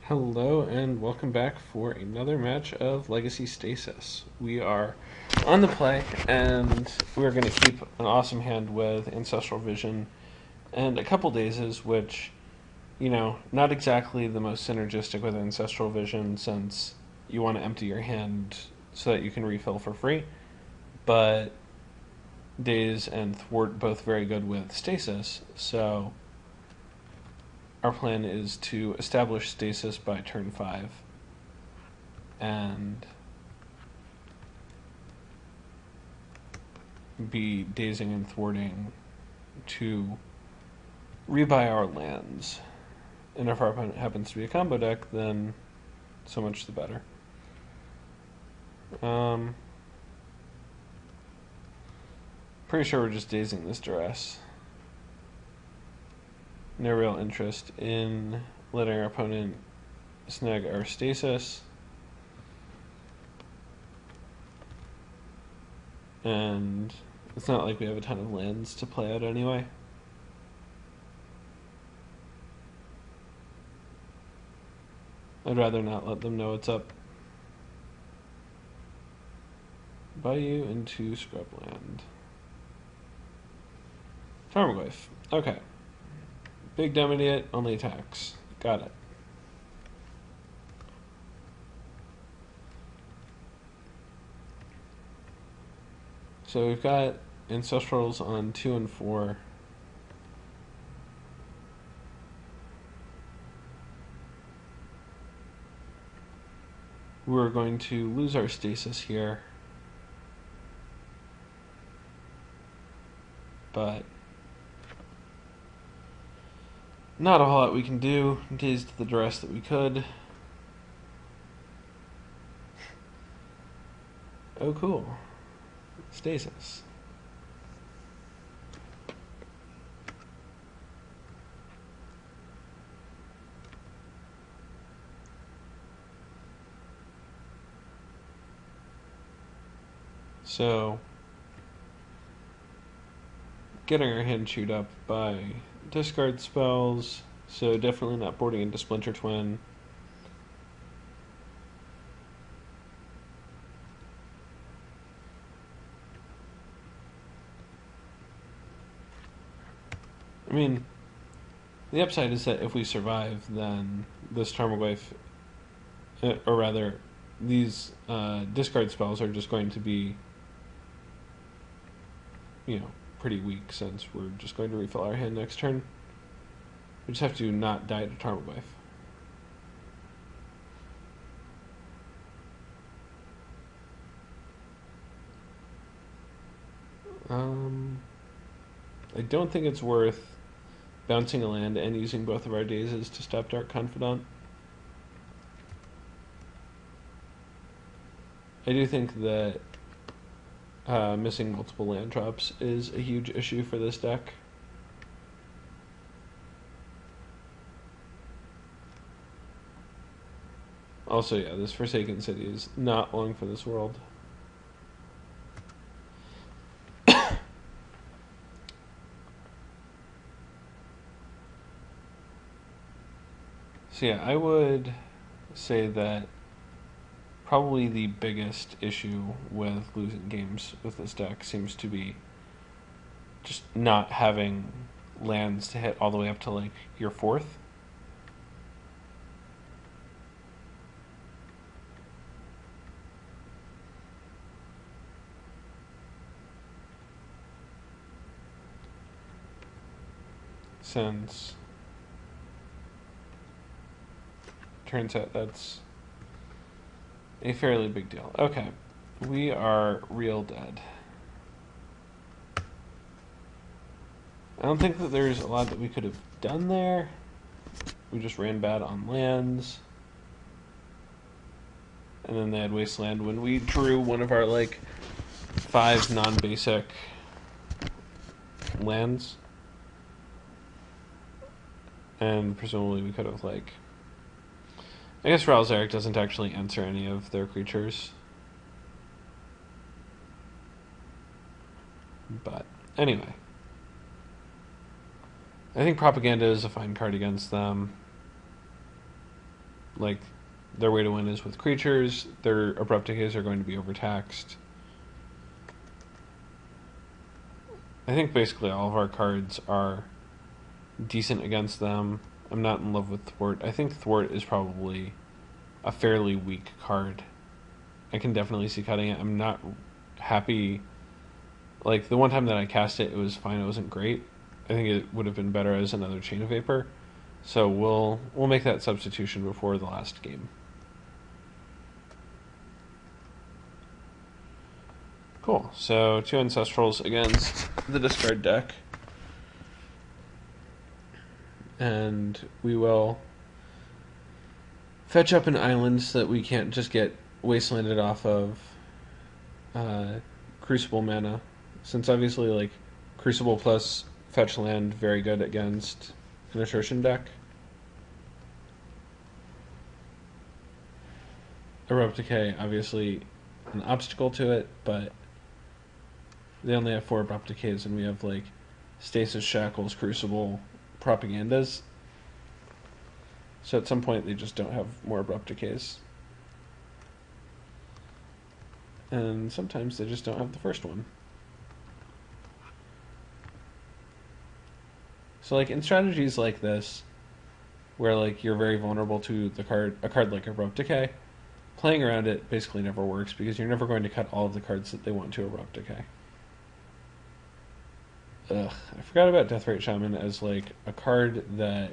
Hello and welcome back for another match of Legacy Stasis. We are on the play and we're going to keep an awesome hand with Ancestral Vision and a couple dazes, which, not exactly the most synergistic with Ancestral Vision since you want to empty your hand so that you can refill for free, but Daze and Thwart both very good with Stasis, so our plan is to establish stasis by turn 5 and be dazing and thwarting to rebuy our lands. And if our opponent happens to be a combo deck, then so much the better. Pretty sure we're just dazing this duress. No real interest in letting our opponent snag our stasis. And it's not like we have a ton of lands to play out anyway. I'd rather not let them know what's up. Buy you into scrubland. Tarmogoyf. Okay. Big dumb idiot, only attacks. Got it. So we've got Ancestrals on 2 and 4. We're going to lose our stasis here. But not a whole lot we can do. Dazed the duress that we could. Oh, cool. Stasis. So, getting our hand chewed up by discard spells, so definitely not boarding into Splinter Twin. I mean, the upside is that if we survive, then this Tarmogoyf, or rather, these discard spells are just going to be, pretty weak since we're just going to refill our hand next turn. We just have to not die to Tarmogoyf. I don't think it's worth bouncing a land and using both of our dazes to stop Dark Confidant. I do think that missing multiple land drops is a huge issue for this deck. Also, yeah, this Forsaken City is not long for this world. So yeah, I would say that probably the biggest issue with losing games with this deck seems to be just not having lands to hit all the way up to like your 4th. Since turns out that's a fairly big deal. Okay, we are real dead. I don't think that there's a lot that we could have done there. We just ran bad on lands. And then they had Wasteland when we drew one of our, 5 non-basic lands. And presumably we could have, I guess Ralzaric doesn't actually answer any of their creatures. But, anyway. I think Propaganda is a fine card against them. like their way to win is with creatures. Their abrupt decays are going to be overtaxed. I think basically all of our cards are decent against them. I'm not in love with Thwart. I think Thwart is probably a fairly weak card. I can definitely see cutting it. I'm not happy. Like, the one time that I cast it, it was fine. It wasn't great. I think it would have been better as another Chain of Vapor. So we'll make that substitution before the last game. Cool. So 2 Ancestrals against the discard deck. And we will fetch up an island so that we can't just get wastelanded off of Crucible mana. Since obviously, like, Crucible plus fetch land, very good against an Assertion deck. Abrupt Decay, obviously an obstacle to it, but they only have 4 Abrupt Decays, and we have, like, Stasis, Shackles, Crucible, Propagandas. So at some point they just don't have more Abrupt Decays. And sometimes they just don't have the first one. So, like, in strategies like this, where, like, you're very vulnerable to a card like Abrupt Decay, playing around it basically never works because you're never going to cut all of the cards that they want to Abrupt Decay. Ugh, I forgot about Deathrite Shaman as, like, a card that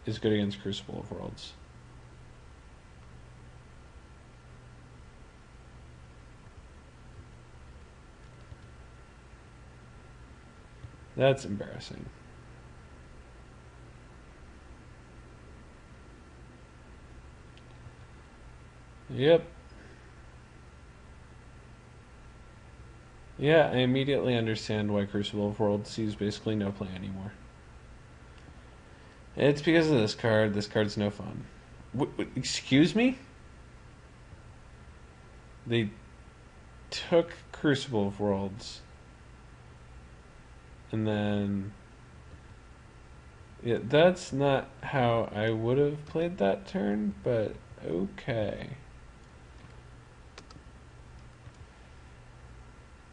is good against Crucible of Worlds. That's embarrassing. Yep. Yeah, I immediately understand why Crucible of Worlds sees basically no play anymore. It's because of this card. This card's no fun. Excuse me? They took Crucible of Worlds. And then... yeah, that's not how I would have played that turn, but okay.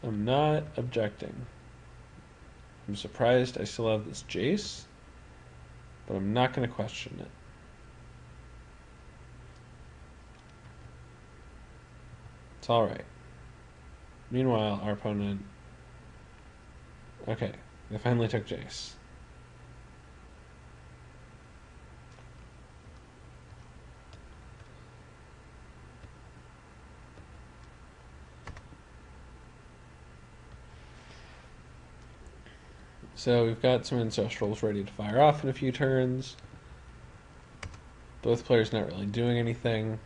I'm not objecting. I'm surprised I still have this Jace, but I'm not going to question it. It's alright. Meanwhile, our opponent... okay, they finally took Jace. So we've got some Ancestrals ready to fire off in a few turns. Both players not really doing anything.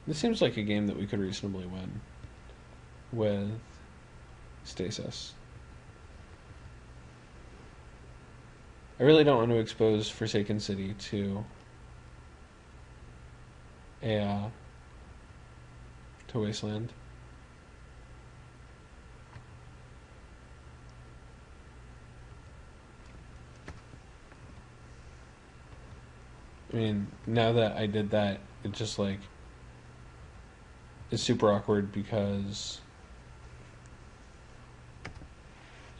This seems like a game that we could reasonably win with Stasis. I really don't want to expose Forsaken City to Wasteland. I mean, now that I did that, it just, like, is super awkward because...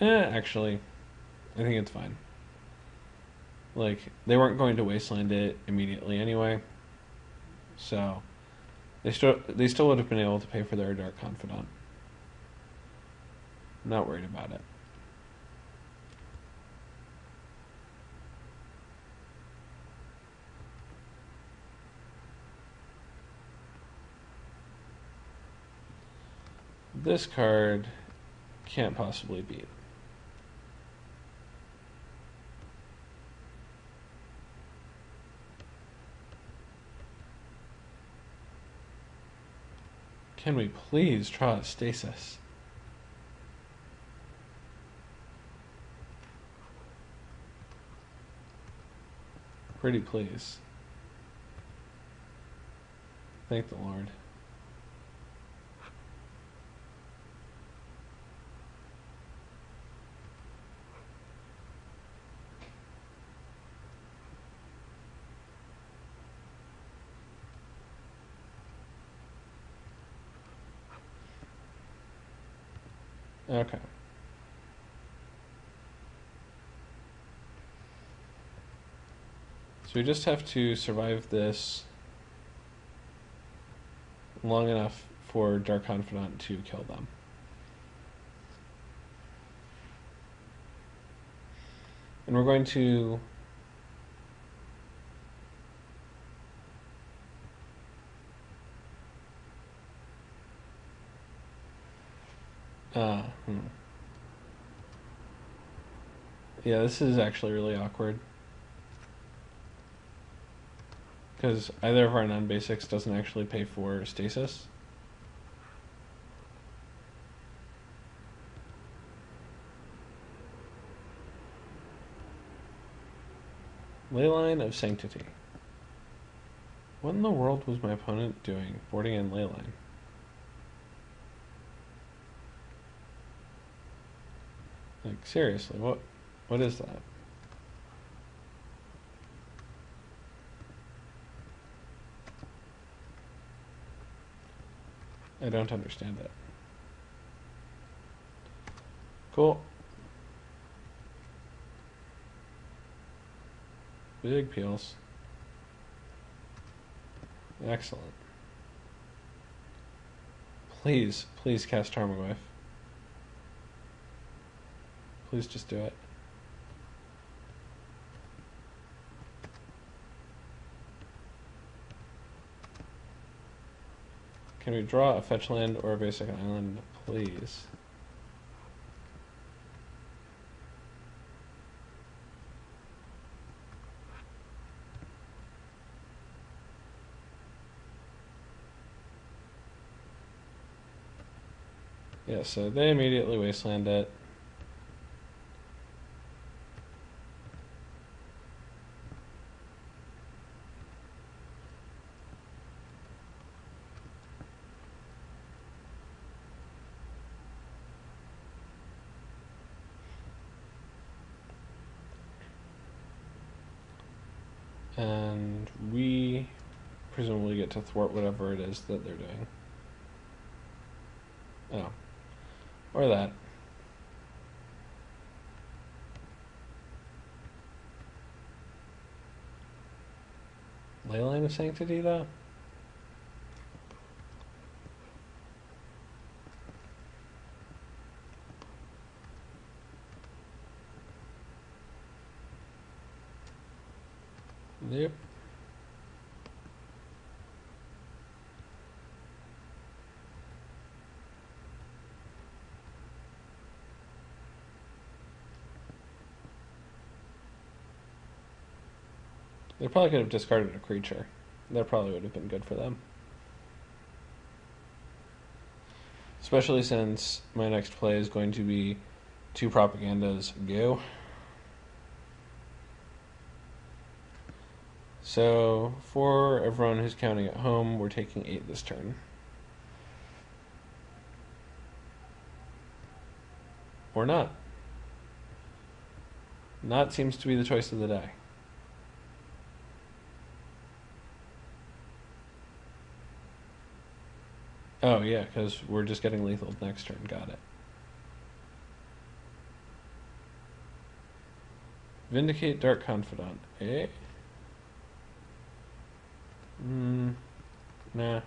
actually, I think it's fine. Like, they weren't going to wasteland it immediately anyway, so they still would have been able to pay for their Dark Confidant. I'm not worried about it. This card can't possibly beat. Can we please draw a Stasis? Pretty please. Thank the Lord. Okay. So we just have to survive this long enough for Dark Confidant to kill them. And we're going to yeah, this is actually really awkward. Because either of our non-basics doesn't actually pay for stasis. Leyline of Sanctity. What in the world was my opponent doing boarding in Leyline? Like, seriously, what is that? I don't understand it. Cool. Big peels. Excellent. Please, please cast Tarmogoyf. Please just do it. Can we draw a fetch land or a basic island, please? Yeah, so they immediately wasteland it. And we presumably get to thwart whatever it is that they're doing. Oh. Or that. Leyline of Sanctity, though? Yep. They probably could have discarded a creature. That probably would have been good for them. Especially since my next play is going to be 2 propagandas go. So, for everyone who's counting at home, we're taking 8 this turn. Or not. Not seems to be the choice of the day. Oh, yeah, because we're just getting lethal next turn. Got it. Vindicate Dark Confidant. Eh? Nah.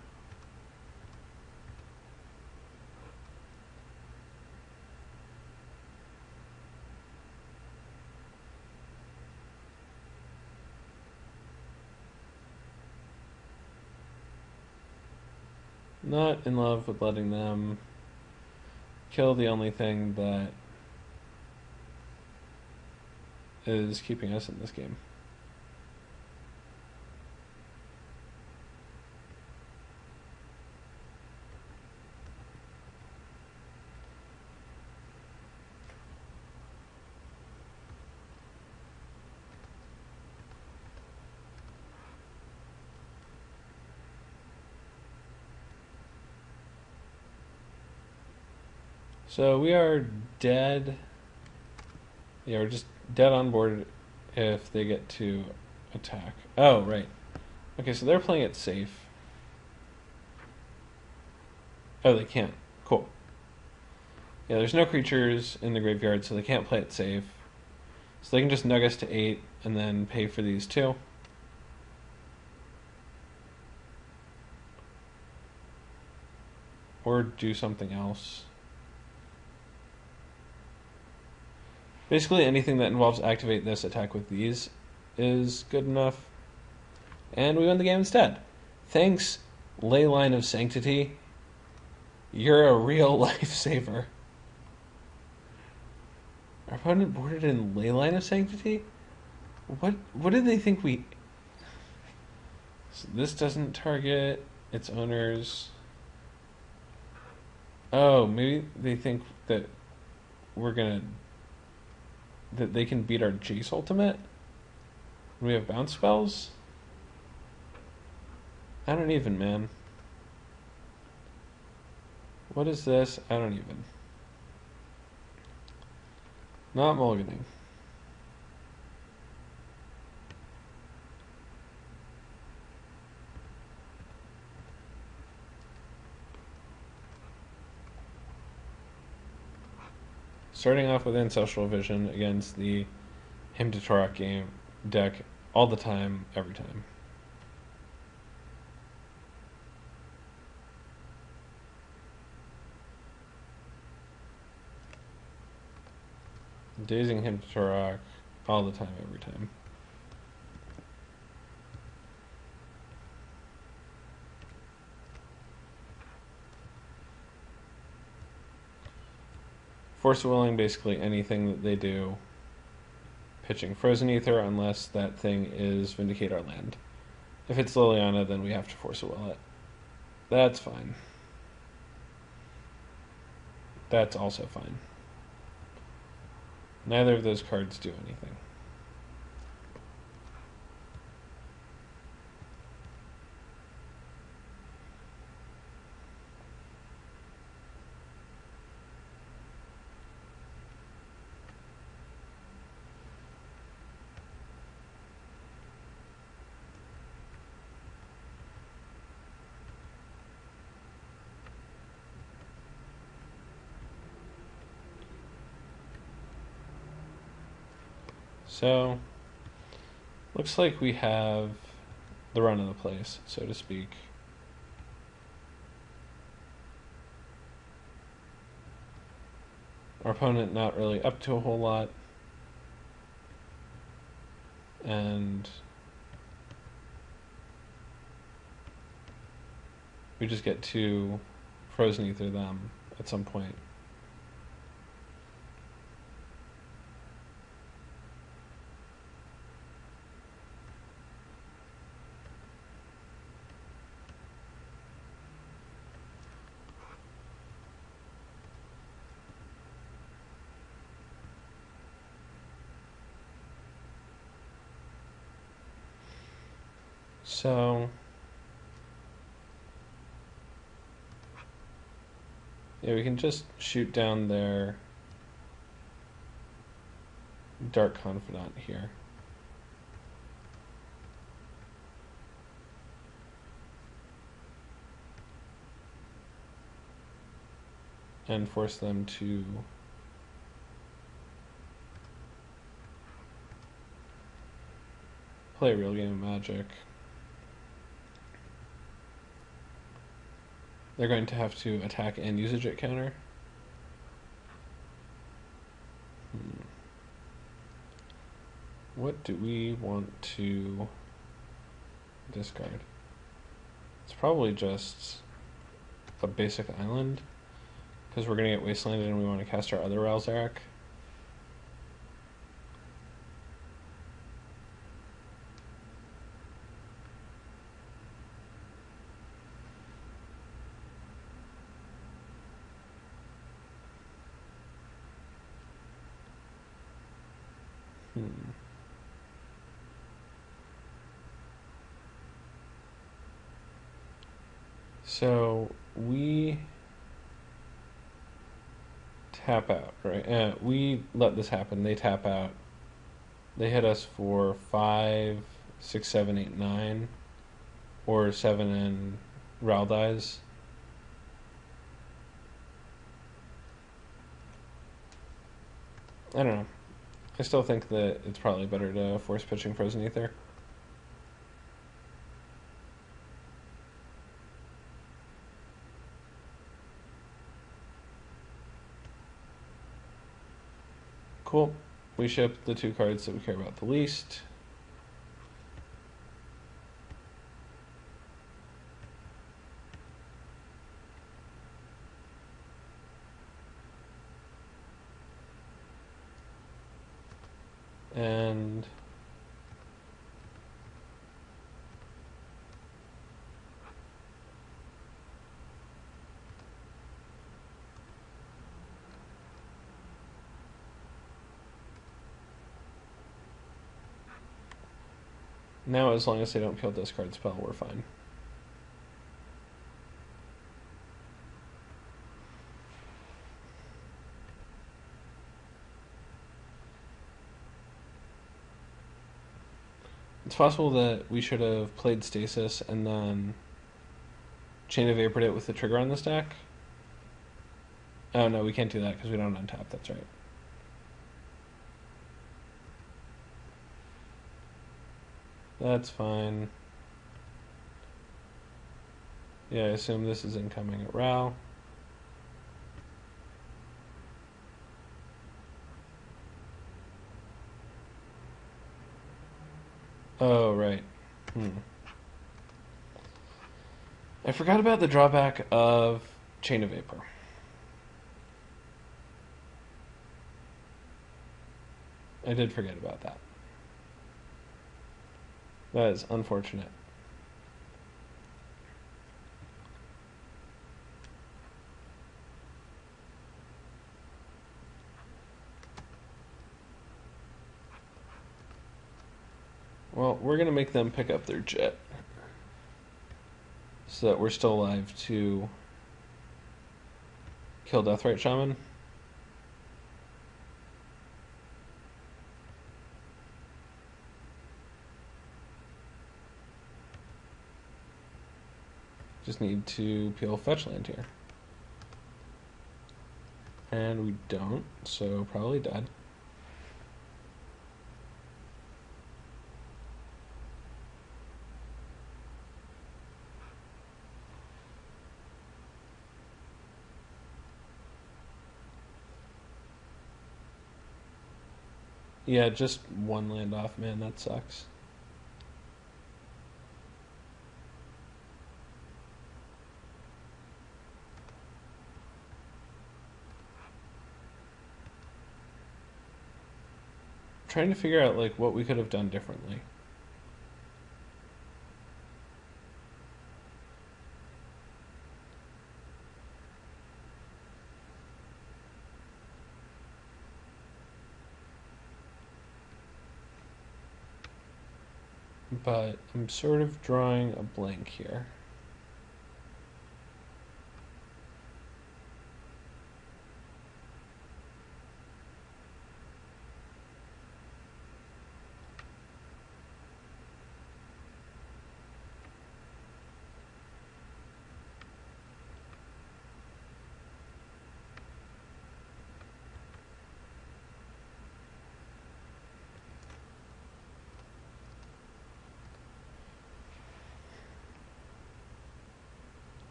Not in love with letting them kill the only thing that is keeping us in this game. So we are dead. Yeah, we're just dead on board if they get to attack. Oh, right. Okay, so they're playing it safe. Oh, they can't. Cool. Yeah, there's no creatures in the graveyard, so they can't play it safe. So they can just nug us to 8 and then pay for these 2. Or do something else. Basically anything that involves activate this, attack with these is good enough. And we win the game instead. Thanks, Leyline of Sanctity. You're a real lifesaver. Our opponent boarded in Leyline of Sanctity? What did they think we... So this doesn't target its owners. Oh, maybe they think that we're gonna... that they can beat our Jace ultimate? We have bounce spells? I don't even, man. What is this? I don't even. Not mulliganing. Starting off with Ancestral Vision against the Hymn to Torok game deck all the time, every time. Dazing Hymn to Torok all the time, every time. Force of Willing, basically anything that they do. Pitching Frozen Ether, unless that thing is Vindicate our land. If it's Liliana, then we have to Force of Will it. That's fine. That's also fine. Neither of those cards do anything. So, looks like we have the run of the place, so to speak. Our opponent not really up to a whole lot. And we just get to Frozen Ether them at some point. So, yeah, we can just shoot down their Dark Confidant here. And force them to play a real game of Magic. They're going to have to attack and usage it counter. What do we want to discard? It's probably just a basic island, because we're going to get Wastelanded and we want to cast our other Ralzarek. So we tap out, right? We let this happen. They tap out. They hit us for 5, 6, 7, 8, 9, or 7 and Ral dies. I don't know. I still think that it's probably better to force pitching Frozen Ether. Cool. We ship the 2 cards that we care about the least. And now, as long as they don't kill discard spell, we're fine. It's possible that we should have played Stasis and then Chain of Vapored it with the trigger on the stack. Oh no, we can't do that because we don't untap, that's right. That's fine. Yeah, I assume this is incoming at Rao. Oh, right. I forgot about the drawback of Chain of Vapor. I did forget about that. That is unfortunate. Well, we're going to make them pick up their jet so that we're still alive to kill Deathrite Shaman. Just need to peel fetch land here. And we don't, so probably dead. Yeah, just 1 land off, man, that sucks. Trying to figure out like what we could have done differently. But I'm sort of drawing a blank here.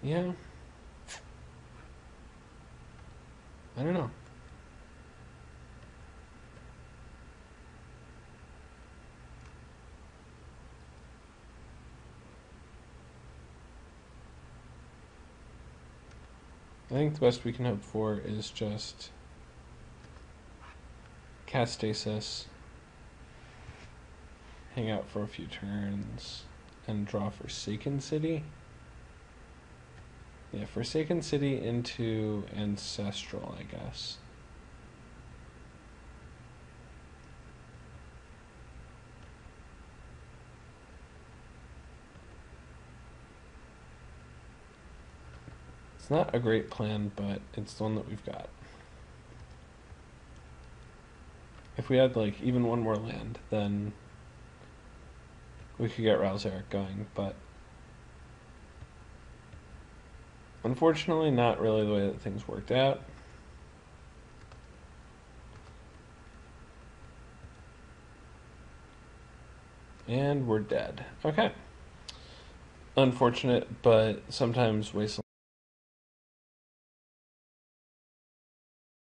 Yeah. I don't know. I think the best we can hope for is just cast Stasis, hang out for a few turns, and draw Forsaken City. Yeah, Forsaken City into Ancestral, I guess. It's not a great plan, but it's the one that we've got. If we had like even 1 more land, then we could get Rouse Eric going, but Unfortunately, not really the way that things worked out. And we're dead. Okay. Unfortunate, but sometimes wasteland